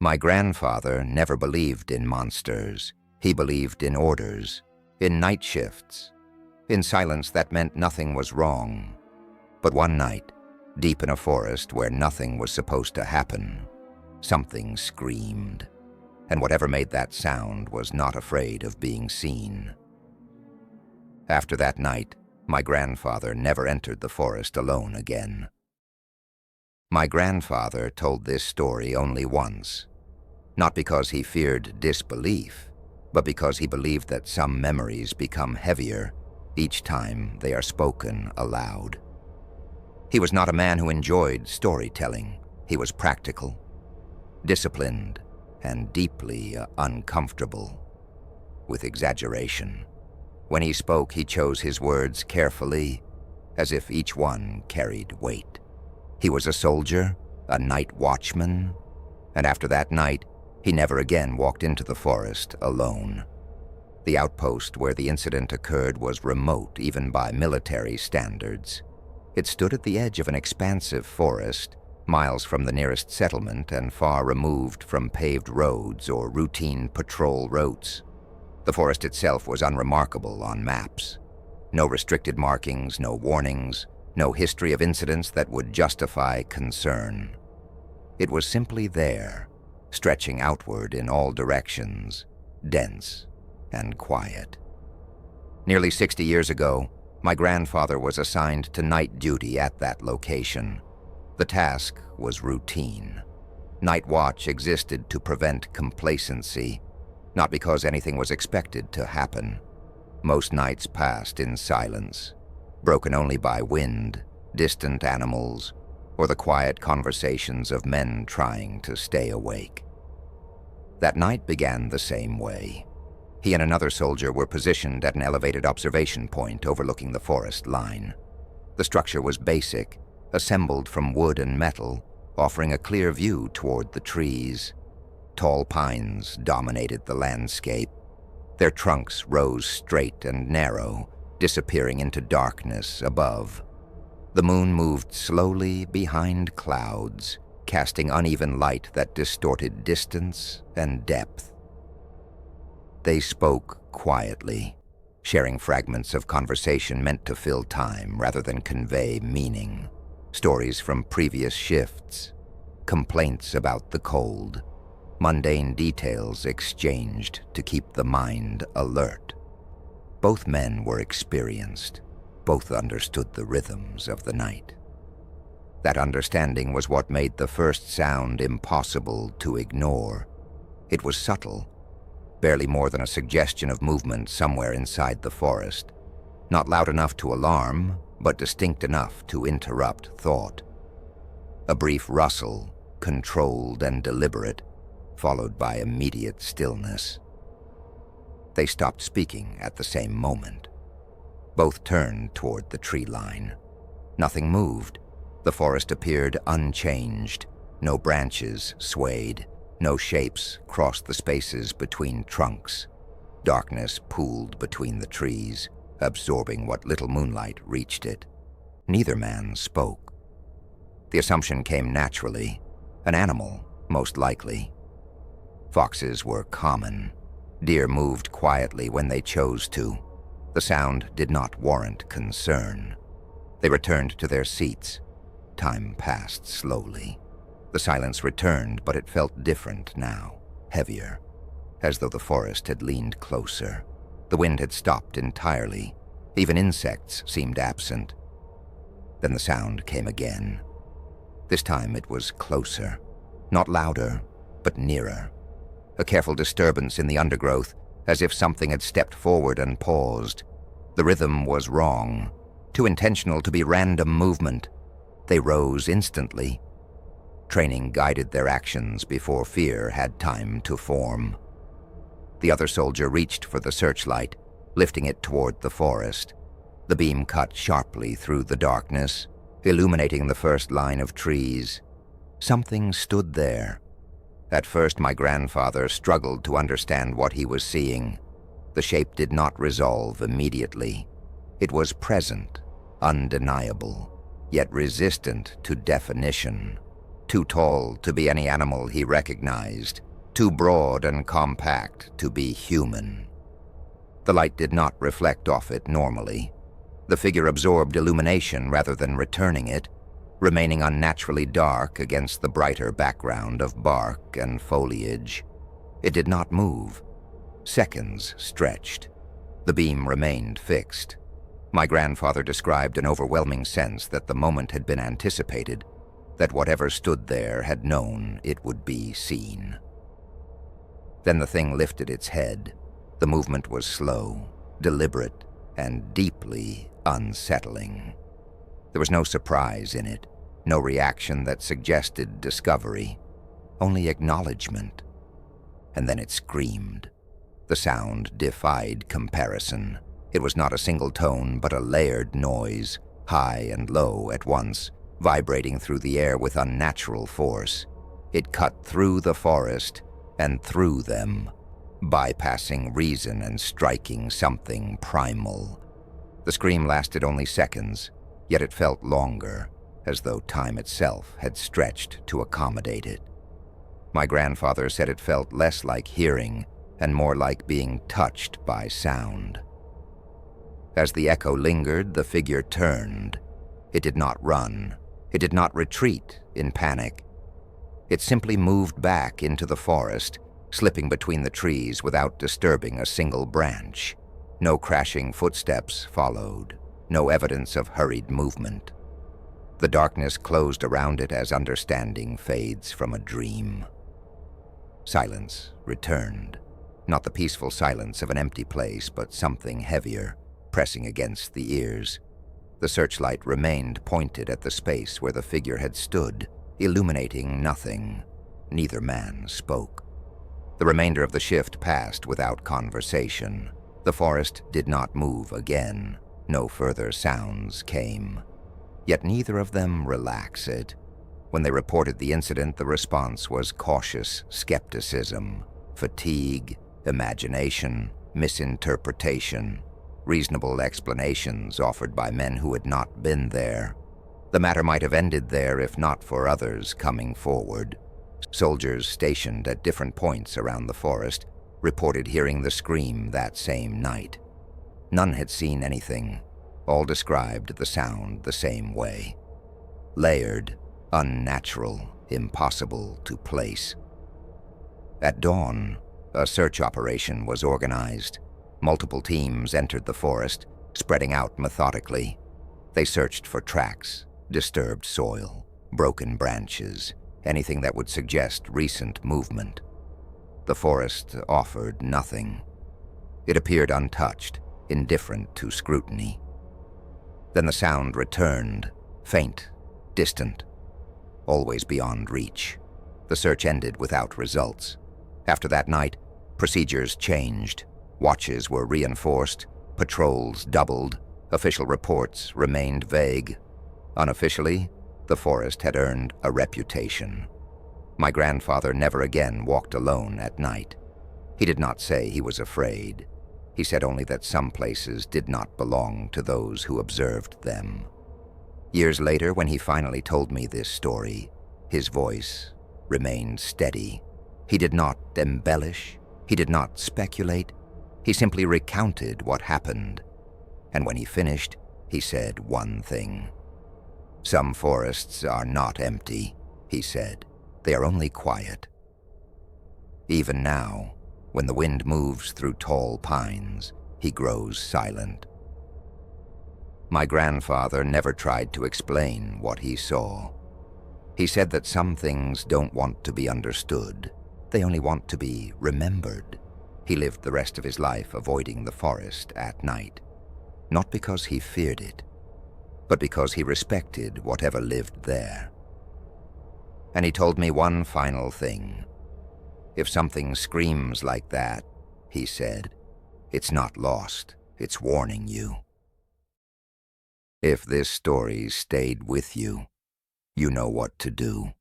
My grandfather never believed in monsters. He believed in orders, in night shifts, in silence that meant nothing was wrong. But one night, deep in a forest where nothing was supposed to happen, something screamed, and whatever made that sound was not afraid of being seen. After that night, my grandfather never entered the forest alone again. My grandfather told this story only once, not because he feared disbelief, but because he believed that some memories become heavier each time they are spoken aloud. He was not a man who enjoyed storytelling. He was practical, disciplined, and deeply uncomfortable with exaggeration. When he spoke, he chose his words carefully, as if each one carried weight. He was a soldier, a night watchman, and after that night, he never again walked into the forest alone. The outpost where the incident occurred was remote even by military standards. It stood at the edge of an expansive forest, miles from the nearest settlement and far removed from paved roads or routine patrol routes. The forest itself was unremarkable on maps. No restricted markings, no warnings, no history of incidents that would justify concern. It was simply there, stretching outward in all directions, dense and quiet. Nearly 60 years ago, my grandfather was assigned to night duty at that location. The task was routine. Night watch existed to prevent complacency, not because anything was expected to happen. Most nights passed in silence, broken only by wind, distant animals, or the quiet conversations of men trying to stay awake. That night began the same way. He and another soldier were positioned at an elevated observation point overlooking the forest line. The structure was basic, assembled from wood and metal, offering a clear view toward the trees. Tall pines dominated the landscape. Their trunks rose straight and narrow, disappearing into darkness above. The moon moved slowly behind clouds, casting uneven light that distorted distance and depth. They spoke quietly, sharing fragments of conversation meant to fill time rather than convey meaning. Stories from previous shifts, complaints about the cold, mundane details exchanged to keep the mind alert. Both men were experienced. Both understood the rhythms of the night. That understanding was what made the first sound impossible to ignore. It was subtle, barely more than a suggestion of movement somewhere inside the forest. Not loud enough to alarm, but distinct enough to interrupt thought. A brief rustle, controlled and deliberate, followed by immediate stillness. They stopped speaking at the same moment. Both turned toward the tree line. Nothing moved. The forest appeared unchanged. No branches swayed. No shapes crossed the spaces between trunks. Darkness pooled between the trees, absorbing what little moonlight reached it. Neither man spoke. The assumption came naturally. An animal, most likely. Foxes were common. Deer moved quietly when they chose to. The sound did not warrant concern. They returned to their seats. Time passed slowly. The silence returned, but it felt different now, heavier, as though the forest had leaned closer. The wind had stopped entirely. Even insects seemed absent. Then the sound came again. This time it was closer, not louder, but nearer. A careful disturbance in the undergrowth, as if something had stepped forward and paused. The rhythm was wrong, too intentional to be random movement. They rose instantly. Training guided their actions before fear had time to form. The other soldier reached for the searchlight, lifting it toward the forest. The beam cut sharply through the darkness, illuminating the first line of trees. Something stood there. At first, my grandfather struggled to understand what he was seeing. The shape did not resolve immediately. It was present, undeniable, yet resistant to definition. too tall to be any animal he recognized, too broad and compact to be human. The light did not reflect off it normally. The figure absorbed illumination rather than returning it, remaining unnaturally dark against the brighter background of bark and foliage. It did not move. Seconds stretched. The beam remained fixed. My grandfather described an overwhelming sense that the moment had been anticipated, that whatever stood there had known it would be seen. Then the thing lifted its head. The movement was slow, deliberate, and deeply unsettling. There was no surprise in it, no reaction that suggested discovery, only acknowledgement. And then it screamed. The sound defied comparison. It was not a single tone, but a layered noise, high and low at once, vibrating through the air with unnatural force. It cut through the forest and through them, bypassing reason and striking something primal. The scream lasted only seconds, yet it felt longer, as though time itself had stretched to accommodate it. My grandfather said it felt less like hearing and more like being touched by sound. As the echo lingered, the figure turned. It did not run. It did not retreat in panic. It simply moved back into the forest, slipping between the trees without disturbing a single branch. No crashing footsteps followed, no evidence of hurried movement. The darkness closed around it as understanding fades from a dream. Silence returned, not the peaceful silence of an empty place, but something heavier, pressing against the ears. The searchlight remained pointed at the space where the figure had stood, illuminating nothing. Neither man spoke. The remainder of the shift passed without conversation. The forest did not move again. No further sounds came. Yet neither of them relaxed. When they reported the incident, the response was cautious skepticism, fatigue, imagination, misinterpretation, reasonable explanations offered by men who had not been there. The matter might have ended there if not for others coming forward. Soldiers stationed at different points around the forest reported hearing the scream that same night. None had seen anything. All described the sound the same way. Layered, unnatural, impossible to place. At dawn, a search operation was organized. Multiple teams entered the forest, spreading out methodically. They searched for tracks, disturbed soil, broken branches, anything that would suggest recent movement. The forest offered nothing. It appeared untouched, indifferent to scrutiny. Then the sound returned, faint, distant, always beyond reach. The search ended without results. After that night, procedures changed. Watches were reinforced, patrols doubled, official reports remained vague. Unofficially, the forest had earned a reputation. My grandfather never again walked alone at night. He did not say he was afraid. He said only that some places did not belong to those who observed them. Years later, when he finally told me this story, his voice remained steady. He did not embellish. He did not speculate. He simply recounted what happened. And when he finished, he said one thing. "Some forests are not empty," he said. "They are only quiet." Even now, when the wind moves through tall pines, he grows silent. My grandfather never tried to explain what he saw. He said that some things don't want to be understood. They only want to be remembered. He lived the rest of his life avoiding the forest at night, not because he feared it, but because he respected whatever lived there. And he told me one final thing. "If something screams like that," he said, "it's not lost. It's warning you." If this story stayed with you, you know what to do.